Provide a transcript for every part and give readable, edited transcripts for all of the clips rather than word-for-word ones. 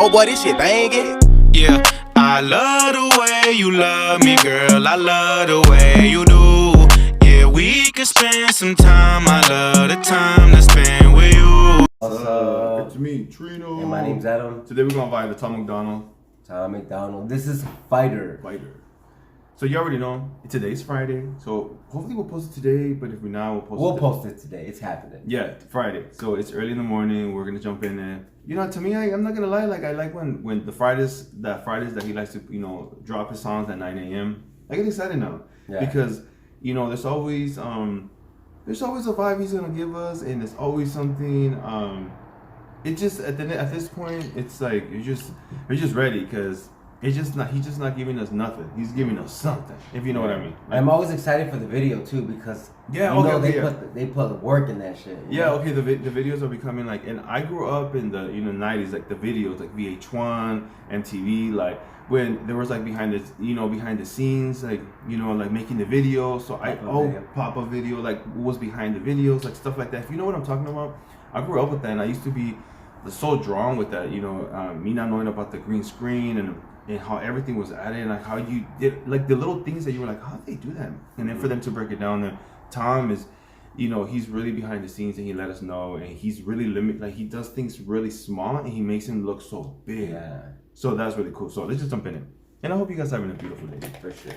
Oh boy, this shit banging. Yeah, I love the way you love me, girl. I love the way you do. Yeah, we could spend some time. I love the time to spend with you. What's up? It's me, Trino. And my name's Adam. Today we're gonna vibe with Tom Macdonald. Tom Macdonald. This is Fighter. So you already know, today's Friday. So hopefully we'll post it today, but if we not, We'll post it today. It's happening. Yeah, Friday. So it's early in the morning. We're gonna jump in there. You know, to me, I'm not gonna lie. Like I like when the Fridays that he likes to drop his songs at 9 a.m. I get excited now because there's always a vibe he's gonna give us, and it's always something. It just at this point, it's like you're just ready because. He's just not giving us nothing. He's giving us something, if you know what I mean. Like, I'm always excited for the video too because they put work in that shit. The videos are becoming like, and I grew up in the 90s, like the videos like VH1, MTV, like when there was like behind the scenes, like like making the video. So pop-up video, like what was behind the videos, like stuff like that. If you know what I'm talking about, I grew up with that, and I used to be so drawn with that. Me not knowing about the green screen and how everything was added, and like how you did like the little things that you were like, how did they do that? And then for them to break it down, and Tom is, he's really behind the scenes, and he let us know, and he's really like he does things really small, and he makes him look so big. Yeah. So that's really cool. So let's just jump in it, and I hope you guys are having a beautiful day. For sure.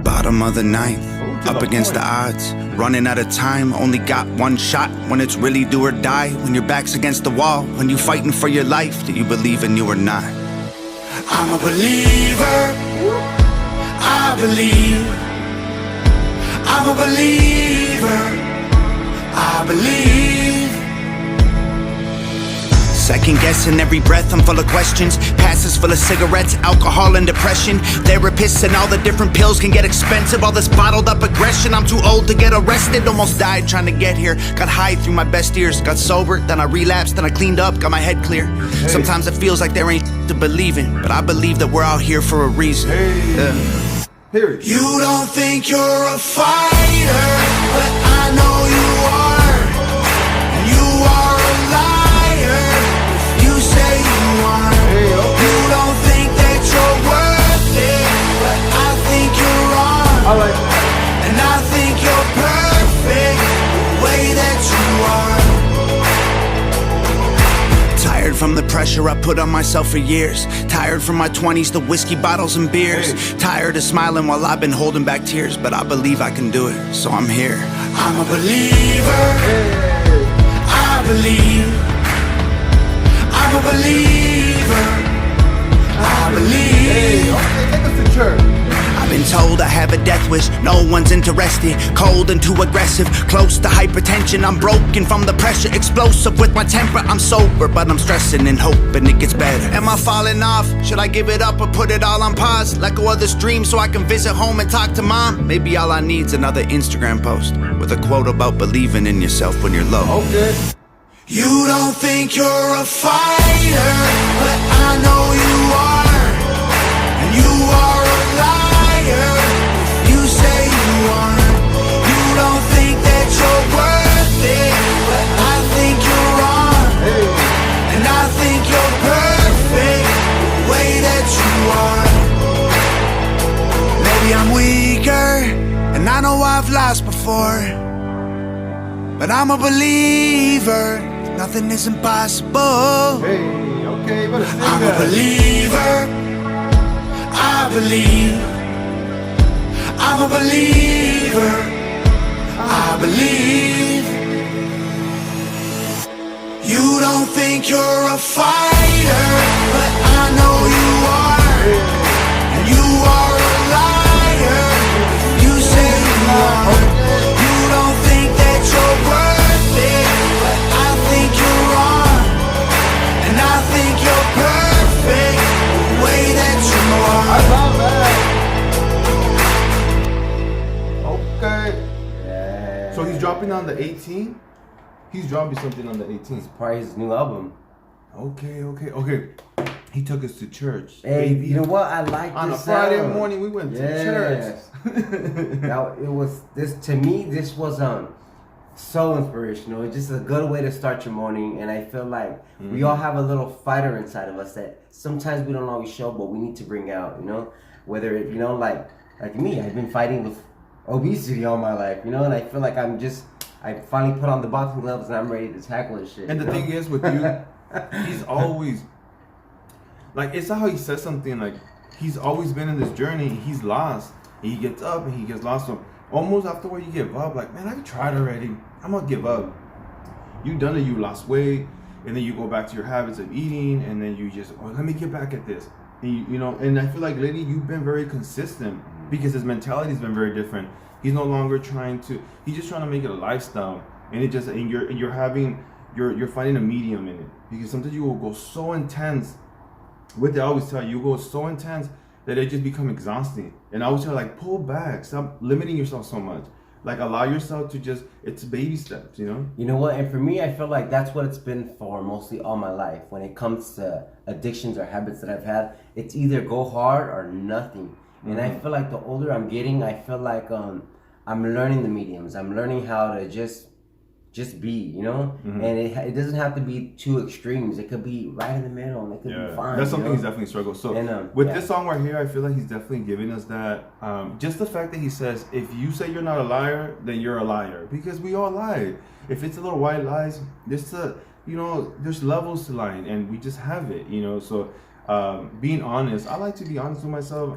Bottom of the ninth, up against the odds, running out of time, only got one shot. When it's really do or die, when your back's against the wall, when you fighting for your life, do you believe in you or not? I'm a believer, I believe. I'm a believer, I believe. Second guessing every breath, I'm full of questions. Passes full of cigarettes, alcohol and depression. Therapists and all the different pills can get expensive. All this bottled up aggression, I'm too old to get arrested. Almost died trying to get here. Got high through my best years. Got sober, then I relapsed, then I cleaned up, got my head clear. Sometimes it feels like there ain't to believe in, but I believe that we're out here for a reason. You don't think you're a fighter, but I know you are. And you are a liar. You say you are. You don't think that you're worth it, but I think you're wrong. And I think you're perfect the way that you are. Tired from the pressure I put on myself for years. Tired from my 20s, the whiskey bottles and beers. Tired of smiling while I've been holding back tears, but I believe I can do it, so I'm here. I'm a believer, I believe. I'm a believer, I believe. Take us to church. I've been told I have a death wish, no one's interested. Cold and too aggressive, close to hypertension. I'm broken from the pressure, explosive with my temper. I'm sober, but I'm stressing and hoping it gets better. Am I falling off? Should I give it up or put it all on pause? Let go of this dream so I can visit home and talk to mom? Maybe all I need's another Instagram post with a quote about believing in yourself when you're low. You don't think you're a fighter, but I know you are. And you are a liar. You say you are. You don't think that you're worth it, but I think you're wrong. And I think you're perfect the way that you are. Maybe I'm weaker, and I know I've lost before, but I'm a believer. Nothing is impossible. I'm a believer, I believe. I'm a believer, I believe. You don't think you're a fighter, but I know you are. And you are a liar. You say you are. You don't think that you're worth it, but I think you're wrong. And I think you're perfect the way that you are. I love that. Okay. Yeah. So he's dropping on the 18th? He's dropping something on the 18th. Probably his new album. Okay. He took us to church. Hey, baby. you know what? I like on this a Friday sound. morning we went to church. Now it was this to me. This was so inspirational. It's just a good way to start your morning, and I feel like we all have a little fighter inside of us that sometimes we don't always show, but we need to bring out, you know? Whether it, you know, like me, I've been fighting with obesity all my life, you know, and I feel like I finally put on the boxing gloves and I'm ready to tackle this shit. And the thing is with you, he's always, like, it's not how he says something, like, he's always been in this journey, he's lost, and he gets up and he gets lost, so almost afterward you give up, like, man, I tried already, I'm gonna give up. You done it, you lost weight, and then you go back to your habits of eating, and then you just, let me get back at this. And you know, and I feel like lately you've been very consistent because his mentality's been very different. He's no longer he's just trying to make it a lifestyle, and you're finding a medium in it, because sometimes you will go so intense with it. I always tell you go so intense that it just become exhausting, and I always tell, like, pull back, stop limiting yourself so much, like, allow yourself to just, it's baby steps, you know. You know what, and for me, I feel like that's what it's been for mostly all my life. When it comes to addictions or habits that I've had, it's either go hard or nothing. And I feel like the older I'm getting, I feel like I'm learning the mediums. I'm learning how to just be, you know? And it doesn't have to be too extremes. It could be right in the middle, and it could be fine. That's something he's definitely struggled. So with this song right here, I feel like he's definitely giving us that. Just the fact that he says, if you say you're not a liar, then you're a liar. Because we all lie. If it's a little white lies, there's levels to lying, and we just have it, you know? So being honest, I like to be honest with myself.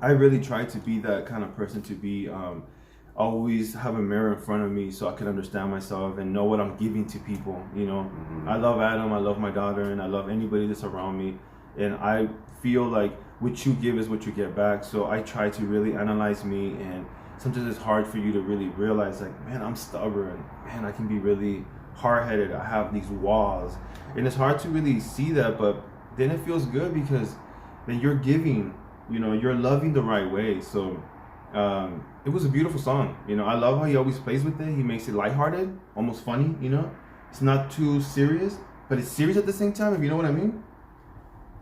I really try to be that kind of person, to be always have a mirror in front of me so I can understand myself and know what I'm giving to people, you know. I love Adam, I love my daughter, and I love anybody that's around me, and I feel like what you give is what you get back. So I try to really analyze me, and sometimes it's hard for you to really realize, like, man, I'm stubborn, man, I can be really hard-headed, I have these walls, and it's hard to really see that, but then it feels good because then you're giving, you know, you're loving the right way. So it was a beautiful song, you know. I love how he always plays with it. He makes it lighthearted, almost funny, you know. It's not too serious, but it's serious at the same time, if you know what I mean.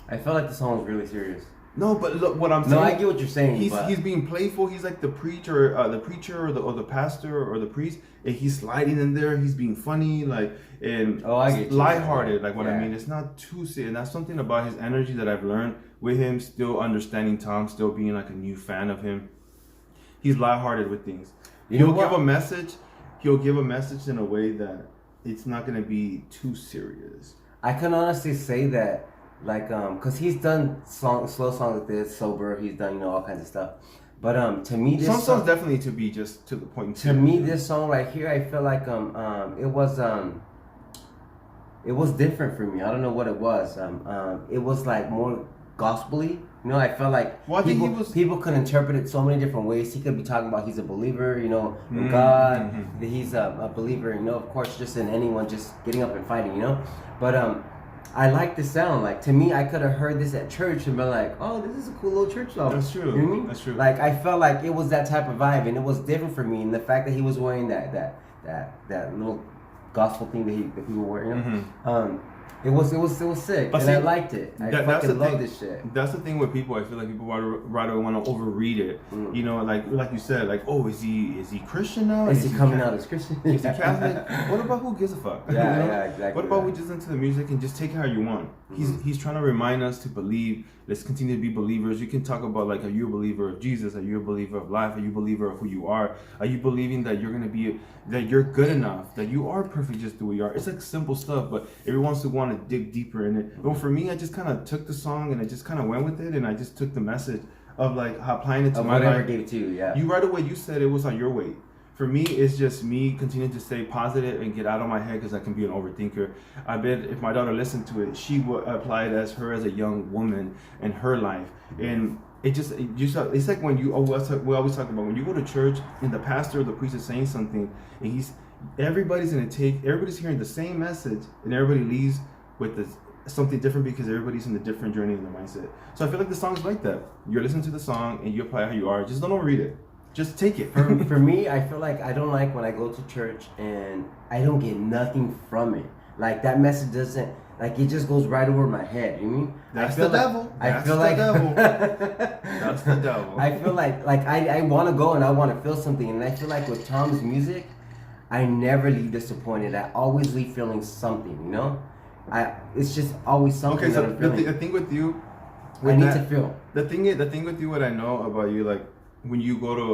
I felt like the song was really serious. No, but look what I'm saying. No, I get what you're saying. He's being playful. He's like the preacher or the pastor or the priest, and he's sliding in there. He's being funny, like, and I get you. lighthearted, like what I mean. It's not too serious, and that's something about his energy that I've learned with him. Still understanding Tom, still being like a new fan of him. He's lighthearted with things. He'll give a message. He'll give a message in a way that it's not gonna be too serious. I can honestly say that, like, cause he's done slow songs like this, sober. He's done, you know, all kinds of stuff. But to me, this some songs definitely to be just to the point. To me, this song right here, I feel like it was different for me. I don't know what it was. It was like more gospel-y. You know, I felt like people could interpret it so many different ways. He could be talking about he's a believer, you know, in God. That he's a believer, you know, of course, just in anyone just getting up and fighting, you know. But I like the sound. Like, to me, I could have heard this at church and been like, oh, this is a cool little church song. That's true. You know what I mean? That's true. Like, I felt like it was that type of vibe, and it was different for me. And the fact that he was wearing that little gospel thing that people wear, you know. It was sick, and I liked it. I fucking love this shit. That's the thing with people. I feel like people rather want to overread it. You know, like you said, like, oh, is he Christian now? Is he coming out as Christian? Is he Catholic? What about who gives a fuck? Yeah, you know? yeah, exactly. What about we just listen to the music and just take it how you want? He's trying to remind us to believe. Let's continue to be believers. You can talk about, like, are you a believer of Jesus? Are you a believer of life? Are you a believer of who you are? Are you believing that that you're good enough, that you are perfect just the way you are? It's like simple stuff, but everyone wants to want to dig deeper in it. But for me, I just kind of took the song and I just kind of went with it, and I just took the message of, like, applying it to my life. Whatever gave it to you, yeah. You right away, you said it was on your weight. For me, it's just me continuing to stay positive and get out of my head, because I can be an overthinker. I bet if my daughter listened to it, she would apply it as a young woman in her life. And it's like when we always talk about when you go to church and the pastor or the priest is saying something, and everybody's hearing the same message, and everybody leaves with something different because everybody's in a different journey in their mindset. So I feel like the song's like that. You're listening to the song and you apply how you are. Just don't overread it. Just take it. For me, I feel like I don't like when I go to church and I don't get nothing from it. Like, that message doesn't, like, it just goes right over my head. You mean? That's the devil. That's the devil. I feel like I want to go and I want to feel something, and I feel like with Tom's music, I never leave disappointed. I always leave feeling something, you know? It's just always something that I'm feeling. The thing with you, I need to feel. The thing with you, what I know about you, like when you go to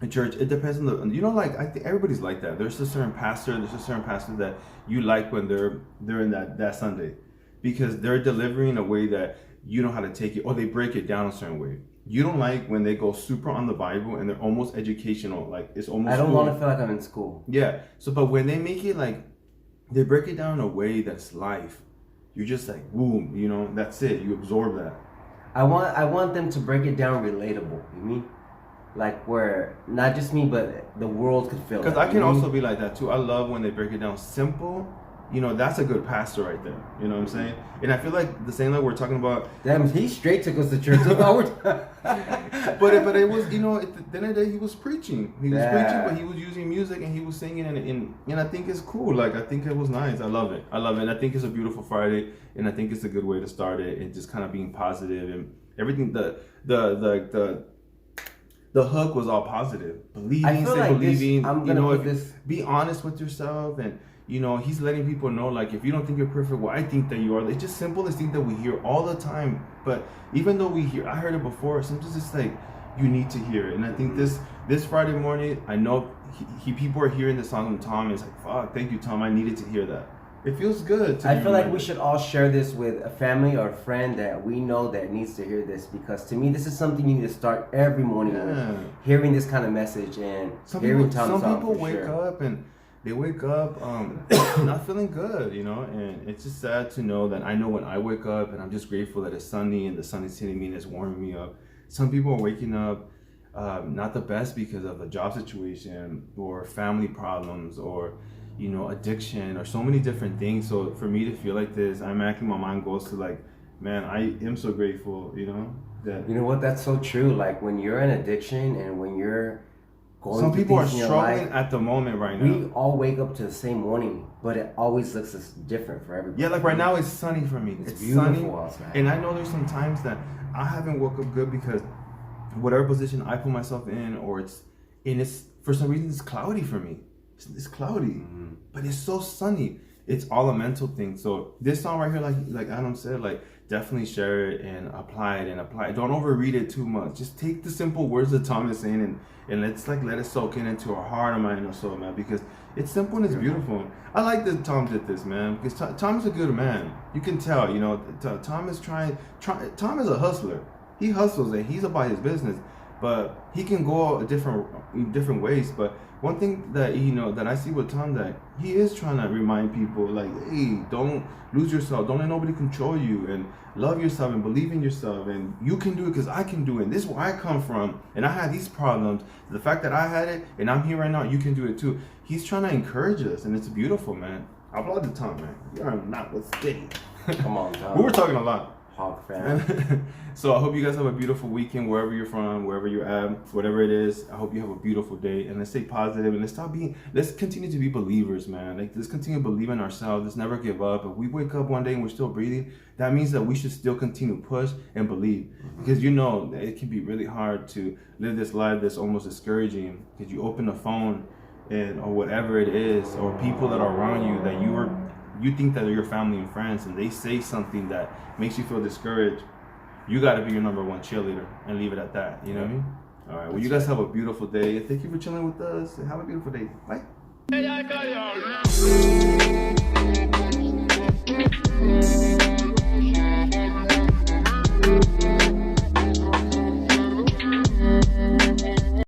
a church, it depends on the, you know, like I think everybody's like that. There's a certain pastor that you like when they're in that Sunday, because they're delivering a way that you know how to take it, or they break it down a certain way. You don't like when they go super on the Bible and they're almost educational, like it's almost. I don't want to feel like I'm in school. Yeah. So, but when they make it like, they break it down in a way that's life, you're just like, boom, you know, that's it. You absorb that. I want them to break it down relatable. You mean? Like where not just me, but the world could feel it. Because I can also be like that too. I love when they break it down simple. You know, that's a good pastor right there. You know what I'm saying? And I feel like the same like we're talking about. Damn, he straight took us to church. but it was, you know, at the end of the day, he was preaching. He was preaching, but he was using music and he was singing, and I think it's cool. Like, I think it was nice. I love it. And I think it's a beautiful Friday, and I think it's a good way to start it, and just kind of being positive and everything. The hook was all positive. Believing, be honest with yourself, and you know, he's letting people know, like, if you don't think you're perfect, well, I think that you are. It's just simplest thing that we hear all the time. But even though I heard it before, sometimes it's like you need to hear it. And I think this Friday morning, I know people are hearing the song from Tom, and it's like, fuck, thank you, Tom. I needed to hear that. It feels good. I feel like we should all share this with a family or a friend that we know that needs to hear this, because to me, this is something you need to start every morning with, hearing this kind of message and hearing Tom's song. Some people wake up and they wake up not feeling good, you know, and it's just sad to know that I know when I wake up, and I'm just grateful that it's sunny and the sun is hitting me and it's warming me up. Some people are waking up not the best because of a job situation or family problems or, you know, addiction or so many different things. So for me to feel like this, my mind goes to like, man, I am so grateful, you know, that. You know what? That's so true. Like when you're in addiction and when you're some people are struggling at the moment right now. We all wake up to the same morning, but it always looks different for everybody. Yeah, like right now it's sunny for me. It's sunny, and I know there's some times that I haven't woke up good because whatever position I put myself in, or it's for some reason it's cloudy for me. It's cloudy, but it's so sunny. It's all a mental thing. So this song right here, like Adam said, like definitely share it and apply it. Don't overread it too much. Just take the simple words that Tom is saying and let's like let it soak into our heart, our mind, and our soul, man. Because it's simple and it's beautiful. I like that Tom did this, man. Because Tom is a good man. You can tell, you know. Tom is trying. Tom is a hustler. He hustles and he's about his business, but he can go different ways. But one thing that that I see with Tom, that he is trying to remind people, like, hey, don't lose yourself, don't let nobody control you, and love yourself and believe in yourself, and you can do it because I can do it. And this is where I come from, and I had these problems. The fact that I had it and I'm here right now, you can do it too. He's trying to encourage us, and it's beautiful, man. I applaud the Tom, man. You are not what's steady. Come on, Tom. We were talking a lot. Hawk fan. So I hope you guys have a beautiful weekend wherever you're from, wherever you're at, whatever it is. I hope you have a beautiful day, and let's stay positive, and let's continue to be believers, man. Like, let's continue to believe in ourselves. Let's never give up. If we wake up one day and we're still breathing, that means that we should still continue to push and believe, because you know it can be really hard to live this life that's almost discouraging, because you open the phone or whatever it is, or people that are around you that you think that are your family and friends, and they say something that makes you feel discouraged. You got to be your number one cheerleader and leave it at that. You know what I mean? All right. Well, you guys have a beautiful day. Thank you for chilling with us. Have a beautiful day. Bye.